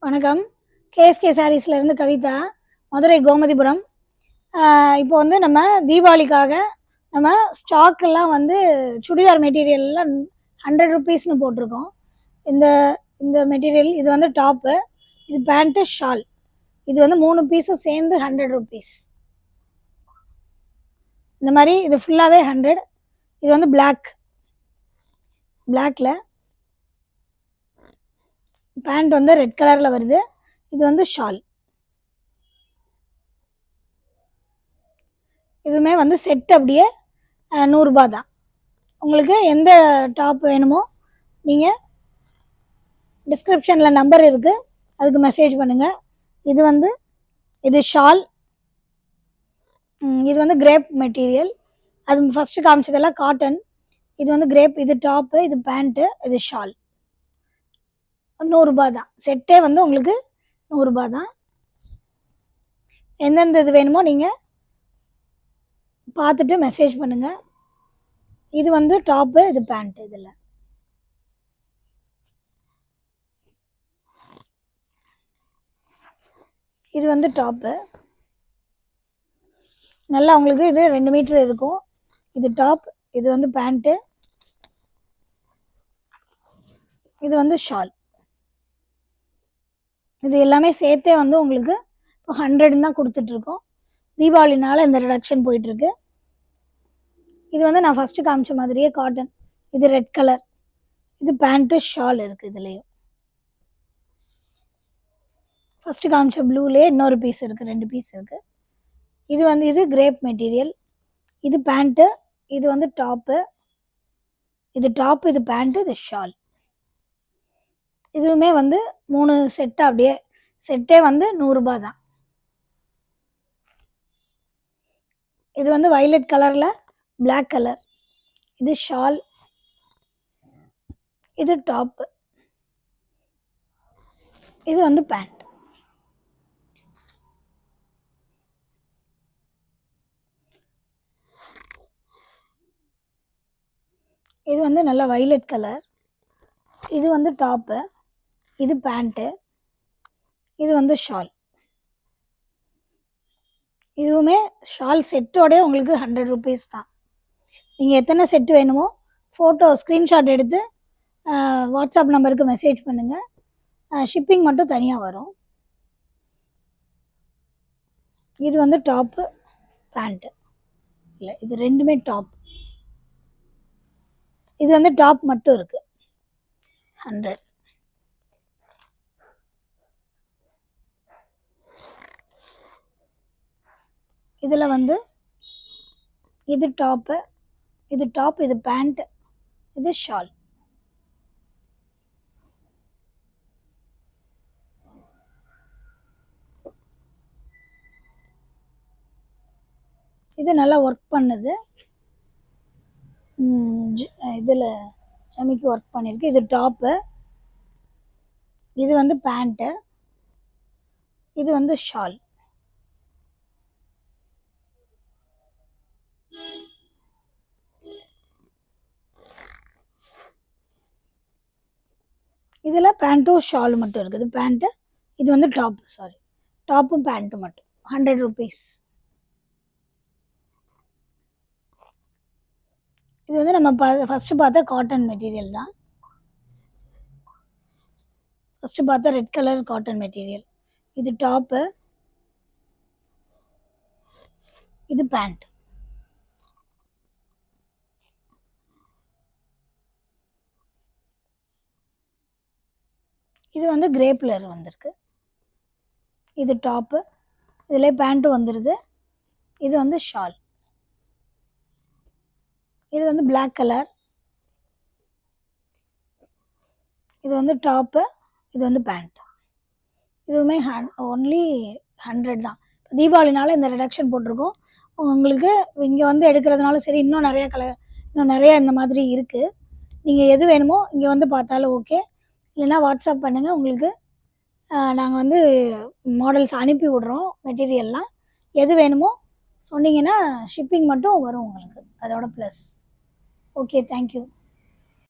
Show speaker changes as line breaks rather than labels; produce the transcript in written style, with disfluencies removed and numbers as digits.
வணக்கம். கேஎஸ்கே சாரீஸ்லேருந்து கவிதா, மதுரை கோமதிபுரம். இப்போ வந்து நம்ம தீபாவளிக்காக நம்ம ஸ்டாக்கெல்லாம் வந்து சுடிதார் மெட்டீரியல்லாம் 100 ருபீஸ்னு போட்டிருக்கோம். இந்த இந்த மெட்டீரியல் இது வந்து டாப்பு, இது பேண்ட்டு, ஷால். இது வந்து 3 பீஸும் சேர்ந்து 100 ருபீஸ். இந்த மாதிரி இது ஃபுல்லாகவே 100. இது வந்து பிளாக்கில் பேண்ட் வந்து ரெட் கலரில் வருது. இது வந்து ஷால். இதுவுமே வந்து செட் அப்படியே 100 ரூபா தான். உங்களுக்கு எந்த டாப் வேணுமோ நீங்கள் டிஸ்கிரிப்ஷனில் நம்பர் இருக்குது, அதுக்கு மெசேஜ் பண்ணுங்கள். இது ஷால். இது வந்து கிரேப் மெட்டீரியல். அது ஃபஸ்ட்டு காமிச்சதெல்லாம் காட்டன். இது வந்து கிரேப். இது டாப்பு, இது பேண்ட்டு, இது ஷால். 100 ரூபா தான். செட்டே வந்து உங்களுக்கு 100 ரூபா தான். எந்தெந்த இது வேணுமோ நீங்கள் பார்த்துட்டு மெசேஜ் பண்ணுங்கள். இது வந்து டாப்பு, இது பேண்ட்டு. இதில் இது வந்து டாப்பு. நல்லா உங்களுக்கு இது 2 மீட்டர் இருக்கும். இது டாப், இது வந்து பேண்ட்டு, இது வந்து ஷால். இது எல்லாமே சேர்த்தே வந்து உங்களுக்கு இப்போ 100 தான் கொடுத்துட்ருக்கோம். தீபாவளினால இந்த ரிடக்ஷன் போயிட்டுருக்கு. இது வந்து நான் ஃபஸ்ட்டு காமிச்ச மாதிரியே காட்டன். இது ரெட் கலர். இது பேண்ட்டு, ஷால் இருக்குது. இதுலேயும் ஃபஸ்ட்டு காமிச்ச ப்ளூலேயே இன்னொரு பீஸ் இருக்குது, 2 பீஸ் இருக்குது. இது வந்து இது கிரேப் மெட்டீரியல். இது பேண்ட்டு, இது வந்து டாப்பு. இது டாப்பு, இது பேண்ட்டு, இது ஷால். இதுவுமே வந்து 3 செட்டு, அப்படியே செட்டே வந்து 100 ரூபா தான். இது வந்து வைலட் கலரில் பிளாக் கலர். இது ஷால், இது டாப்பு, இது வந்து பேண்ட். இது வந்து நல்ல வைலட் கலர். இது வந்து டாப்பு, இது பேண்ட்டு, இது வந்து ஷால். இதுவுமே ஷால் செட்டோடய உங்களுக்கு 100 ருபீஸ் தான். நீங்கள் எத்தனை செட்டு வேணுமோ ஃபோட்டோ ஸ்க்ரீன்ஷாட் எடுத்து வாட்ஸ்அப் நம்பருக்கு மெசேஜ் பண்ணுங்கள். ஷிப்பிங் மட்டும் தனியாக வரும். இது வந்து டாப்பு, பேண்ட்டு. இல்லை, இது ரெண்டுமே டாப். இது வந்து டாப் மட்டும் இருக்குது 100. இதில் வந்து இது டாப்பு, இது டாப், இது பேண்ட், இது ஷால். இது நல்லா ஒர்க் பண்ணுது. இதில் ஜமிக்கு ஒர்க் பண்ணியிருக்கு. இது டாப்பு, இது வந்து பேண்ட்டு, இது வந்து ஷால். இதில் பேண்ட்டும் ஷால் மட்டும் இருக்குது. பேண்ட்டு, இது வந்து டாப்பு, டாப்பும் பேண்ட்டும் மட்டும் 100 ருபீஸ். இது வந்து நம்ம ஃபஸ்ட்டு பார்த்த காட்டன் மெட்டீரியல் தான். ஃபஸ்ட்டு பார்த்தா ரெட் கலர் காட்டன் மெட்டீரியல். இது டாப்பு, இது பேண்ட். இது வந்து கிரேப்பில் வந்திருக்கு. இது டாப்பு, இதிலே பேண்ட்டு வந்துடுது. இது வந்து ஷால். இது வந்து பிளாக் கலர். இது வந்து டாப்பு, இது வந்து பேண்ட். இதுவுமே ஒன்லி 100 தான். தீபாவளினால இந்த ரிடக்ஷன் போட்டிருக்கோம். உங்களுக்கு இங்கே வந்து எடுக்கிறதுனாலும் சரி, இன்னும் நிறையா இந்த மாதிரி இருக்குது. நீங்கள் எது வேணுமோ இங்கே வந்து பார்த்தாலும் ஓகே. இல்லைன்னா வாட்ஸ்அப் பண்ணுங்கள். உங்களுக்கு நாங்கள் வந்து மாடல்ஸ் அனுப்பி விட்றோம். மெட்டீரியல்லாம் எது வேணுமோ சொன்னீங்கன்னா ஷிப்பிங் மட்டும் வரும் உங்களுக்கு, அதோட ப்ளஸ். Okay, thank you.